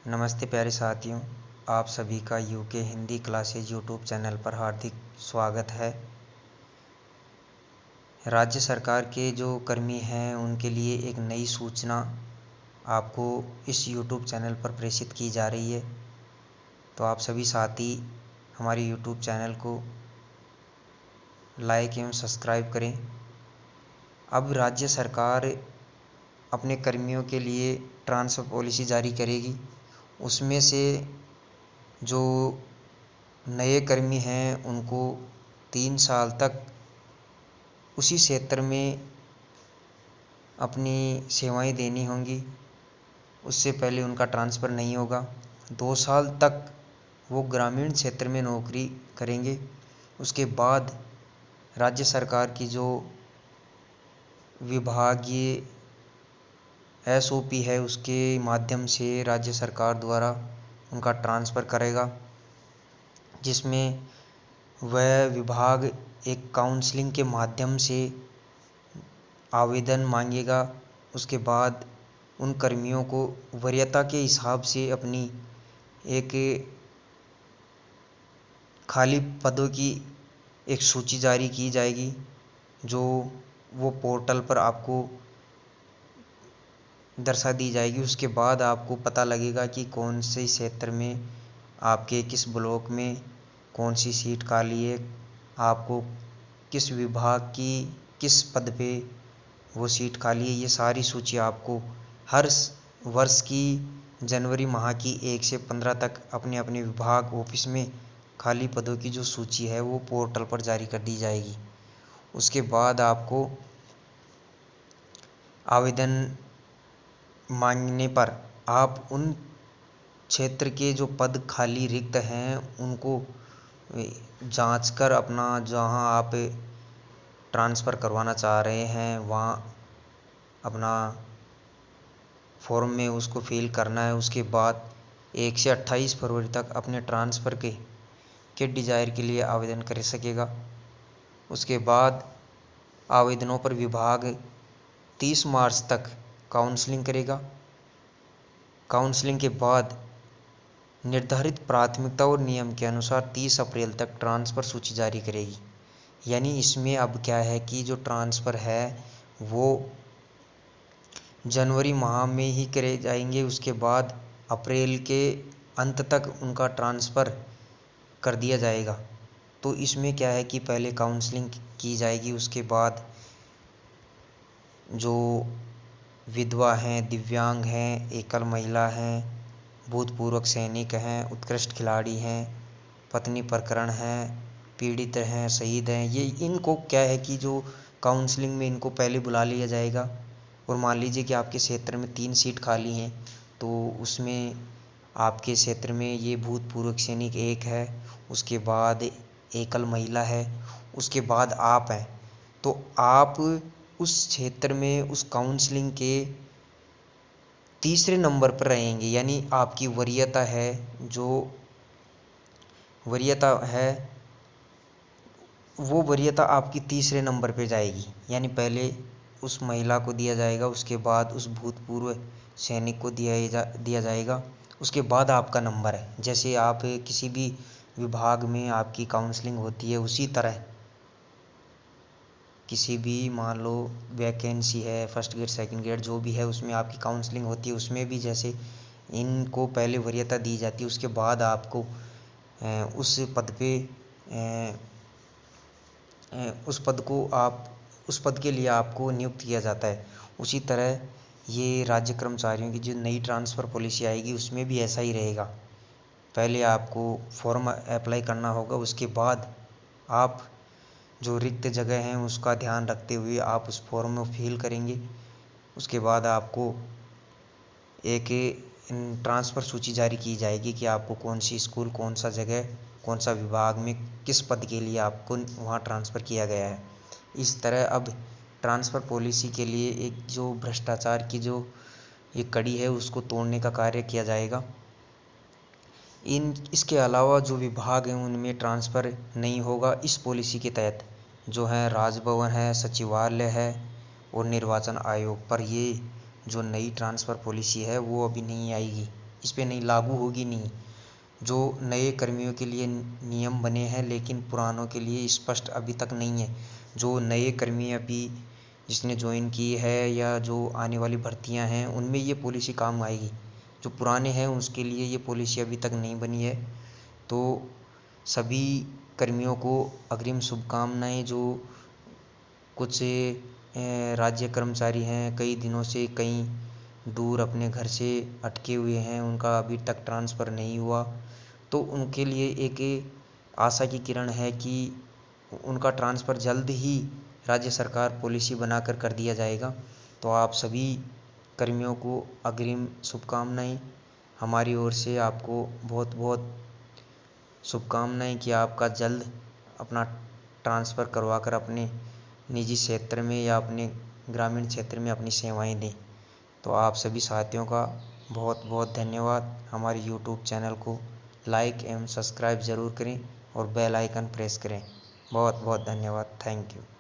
नमस्ते प्यारे साथियों, आप सभी का UK Hindi classes YouTube channel पर हार्दिक स्वागत है। राज्य सरकार के जो कर्मी हैं उनके लिए एक नई सूचना आपको इस यूट्यूब चैनल पर प्रेषित की जा रही है। तो आप सभी साथी हमारे यूट्यूब चैनल को लाइक एवं सब्सक्राइब करें। अब राज्य सरकार अपने कर्मियों के लिए ट्रांसफ़र पॉलिसी जारी करेगी। उसमें से जो नए कर्मी हैं उनको 3 साल तक उसी क्षेत्र में अपनी सेवाएं देनी होंगी। उससे पहले उनका ट्रांसफ़र नहीं होगा। 2 साल तक वो ग्रामीण क्षेत्र में नौकरी करेंगे। उसके बाद राज्य सरकार की जो विभागीय SOP है उसके माध्यम से राज्य सरकार द्वारा उनका ट्रांसफ़र करेगा, जिसमें वह विभाग एक काउंसलिंग के माध्यम से आवेदन मांगेगा। उसके बाद उन कर्मियों को वरीयता के हिसाब से अपनी एक खाली पदों की एक सूची जारी की जाएगी, जो वो पोर्टल पर आपको दर्शा दी जाएगी। उसके बाद आपको पता लगेगा कि कौन से क्षेत्र में आपके किस ब्लॉक में कौन सी सीट खाली है, आपको किस विभाग की किस पद पे वो सीट खाली है। ये सारी सूची आपको हर वर्ष की जनवरी माह की 1 से 15 तक अपने अपने विभाग ऑफिस में खाली पदों की जो सूची है वो पोर्टल पर जारी कर दी जाएगी। उसके बाद आपको आवेदन मांगने पर आप उन क्षेत्र के जो पद खाली रिक्त हैं उनको जांच कर अपना जहां आप ट्रांसफ़र करवाना चाह रहे हैं वहां अपना फॉर्म में उसको फिल करना है। उसके बाद 1 से 28 फरवरी तक अपने ट्रांसफ़र के डिज़ायर के लिए आवेदन कर सकेगा। उसके बाद आवेदनों पर विभाग 30 मार्च तक काउंसलिंग करेगा। काउंसलिंग के बाद निर्धारित प्राथमिकता और नियम के अनुसार 30 अप्रैल तक ट्रांसफ़र सूची जारी करेगी। यानी इसमें अब क्या है कि जो ट्रांसफ़र है वो जनवरी माह में ही करे जाएंगे। उसके बाद अप्रैल के अंत तक उनका ट्रांसफ़र कर दिया जाएगा। तो इसमें क्या है कि पहले काउंसलिंग की जाएगी। उसके बाद जो विधवा हैं, दिव्यांग हैं, एकल महिला हैं, भूतपूर्व सैनिक हैं, उत्कृष्ट खिलाड़ी हैं, पत्नी प्रकरण हैं, पीड़ित हैं, शहीद हैं, ये इनको क्या है कि जो काउंसलिंग में इनको पहले बुला लिया जाएगा। और मान लीजिए कि आपके क्षेत्र में 3 सीट खाली हैं, तो उसमें आपके क्षेत्र में ये भूतपूर्व सैनिक 1 है, उसके बाद एकल महिला है, उसके बाद आप हैं। तो आप उस क्षेत्र में उस काउंसलिंग के तीसरे नंबर पर रहेंगे। यानी आपकी वरीयता है, जो वरीयता है वो वरीयता आपकी तीसरे नंबर पे जाएगी। यानी पहले उस महिला को दिया जाएगा, उसके बाद उस भूतपूर्व सैनिक को दिया जाएगा, उसके बाद आपका नंबर है। जैसे आप किसी भी विभाग में आपकी काउंसलिंग होती है, उसी तरह किसी भी मान लो वैकेंसी है, फर्स्ट ग्रेड सेकंड ग्रेड जो भी है उसमें आपकी काउंसलिंग होती है, उसमें भी जैसे इनको पहले वरीयता दी जाती है, उसके बाद आपको उस पद पे उस पद के लिए आपको नियुक्त किया जाता है। उसी तरह ये राज्य कर्मचारियों की जो नई ट्रांसफ़र पॉलिसी आएगी उसमें भी ऐसा ही रहेगा। पहले आपको फॉर्म अप्लाई करना होगा, उसके बाद आप जो रिक्त जगह हैं उसका ध्यान रखते हुए आप उस फॉर्म में फिल करेंगे। उसके बाद आपको एक ट्रांसफ़र सूची जारी की जाएगी कि आपको कौन सी स्कूल, कौन सा जगह, कौन सा विभाग में किस पद के लिए आपको वहाँ ट्रांसफ़र किया गया है। इस तरह अब ट्रांसफ़र पॉलिसी के लिए एक जो भ्रष्टाचार की जो ये कड़ी है उसको तोड़ने का कार्य किया जाएगा। इसके अलावा जो विभाग हैं उनमें ट्रांसफ़र नहीं होगा इस पॉलिसी के तहत, जो है राजभवन है, सचिवालय है और निर्वाचन आयोग पर ये जो नई ट्रांसफ़र पॉलिसी है वो अभी नहीं आएगी। इस पे नहीं लागू होगी नहीं। जो नए कर्मियों के लिए नियम बने हैं लेकिन पुरानों के लिए स्पष्ट अभी तक नहीं है। जो नए कर्मी अभी जिसने ज्वाइन की है या जो आने वाली भर्तियां हैं उनमें ये पॉलिसी काम आएगी। जो पुराने हैं उसके लिए ये पॉलिसी अभी तक नहीं बनी है। तो सभी कर्मियों को अग्रिम शुभकामनाएं। जो कुछ राज्य कर्मचारी हैं कई दिनों से कहीं दूर अपने घर से अटके हुए हैं, उनका अभी तक ट्रांसफ़र नहीं हुआ, तो उनके लिए एक आशा की किरण है कि उनका ट्रांसफ़र जल्द ही राज्य सरकार पॉलिसी बनाकर कर दिया जाएगा। तो आप सभी कर्मियों को अग्रिम शुभकामनाएं। हमारी ओर से आपको बहुत बहुत शुभकामनाएं कि आपका जल्द अपना ट्रांसफ़र करवा कर अपने निजी क्षेत्र में या अपने ग्रामीण क्षेत्र में अपनी सेवाएं दें। तो आप सभी साथियों का बहुत बहुत धन्यवाद। हमारे यूट्यूब चैनल को लाइक एवं सब्सक्राइब ज़रूर करें और बेल आइकन प्रेस करें। बहुत बहुत धन्यवाद। Thank you.